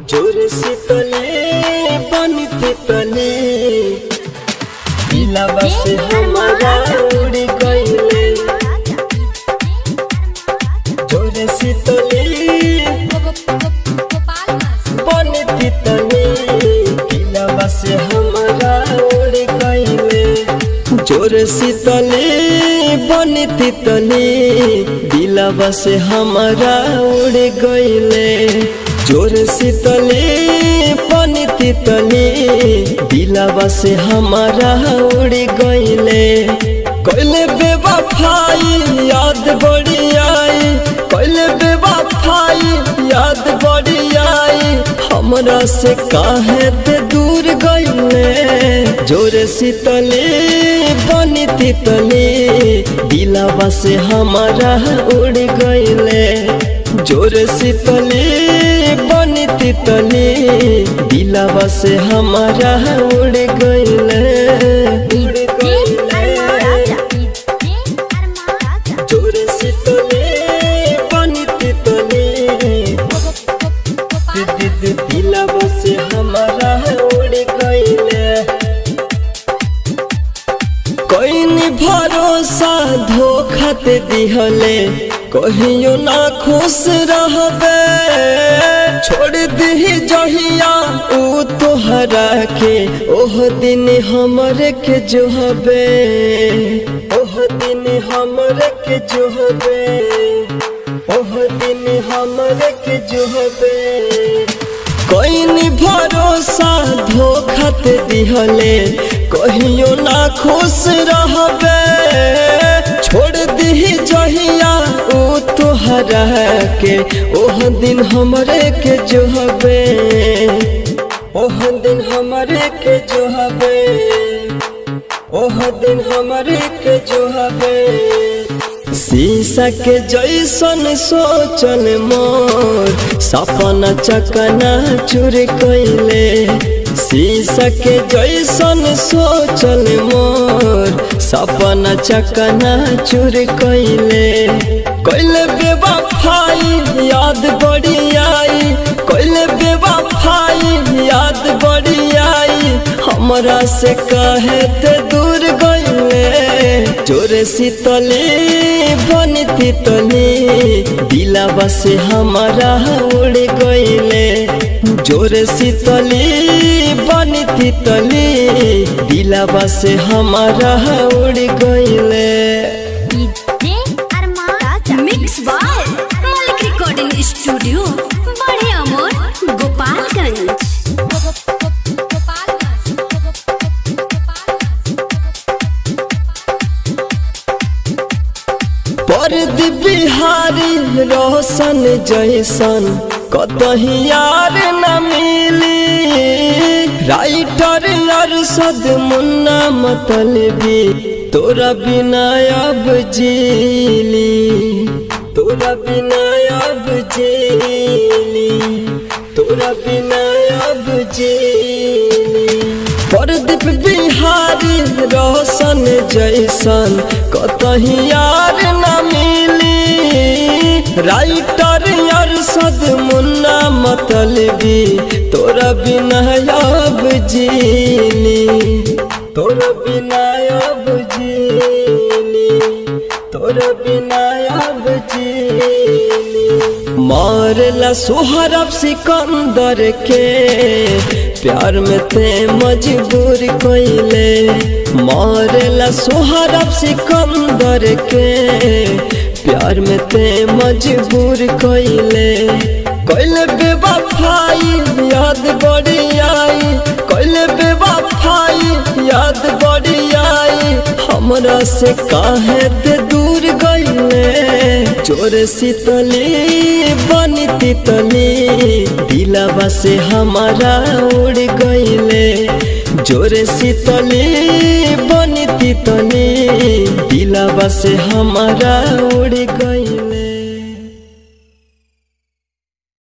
जोर शीतले बनती तले दिलवा से हमारा उड़ गइले। जोर शीतले बनती तले दिलवा से हमारा उड़ गइले। जोर शीतले बनती तले दिलवा से हमारा उड़ गइले। जोर शीतले बनती तले दिलवा से हमारा उड़ गइले। कइले बेवफाई याद बड़ी आई, कइले बेवफाई याद बड़ी आई, हमरा से काहे ते दूर गइले। जोर शीतले बनती तले दिलवा से हमारा उड़ गइले। जोर शीतले बनती तले दिलवा से हमारा उड़ गइले। जोर शीतले बनती तले दिलवा से हमारा उड़ गइले। कोई भरोसा धोखा ते दिहले कहियो ना खुश रहबे। छोड़ दी जहिया ऊ तोहरा के ओह दिन हमरे के जोहबे। ओह दिन हमरे के जोहबे, ओह दिन हमरे के जोहबे। कोई भरोसा धोखा ते दिहले कहियो ना खुश रहबे। छोड़ दी जहिया ऊ तोहरा के ओह दिन हमरे के जोहबे। ओह दिन हमरे के जोहबे, ओह दिन हमरे के जोहबे। शीशा के जैसन सोचल मोर सपना चकना चूर कइले। शीशा के जैसन सोचल मोर सपना चकना चूर कइले। कइले बेवफाई याद बड़ी आई, कइले बेवफाई याद बड़ी आई, हमरा से काहे ते दूर गइले। जोर शीतले बनती तले दिलवा से हमारा उड़ गइले। जोर शीतले बनती तले दिलवा से हमारा उड़ गइले। Mix by Malik recording studio बड़े अमोर गोपालगंज। परदी बिहारी रोशन जैसन कतही यार न मिली। राइटर अरशद मुन्ना मतलबी तोरा बिना अब जीली, तोरा बिना अब जीली, तोरा बिना अब जीली। परदीप बिहारी रोशन जैसन कतही यार न मिली। राइटर अरशद मुन्ना मतलबी तोरा बिना अब जीली, तोरा बिना अब जीली, तोरा बिना अब जीली। मारला सोहरब सिकंदर के प्यार में ते मजबूर कइले। मारला सोहरब सिकंदर के प्यार में ते मजबूर कइले। कइले बेवफाई याद बड़ी आई, कइले बेवफाई याद बड़ी आई, हमरा से काहे ते दूर गइले। जोर शीतले बनती तले दिलवा से हमारा उड़ गइले। जोर शीतले बनती तले दिलवा से हमारा उड़ गइले।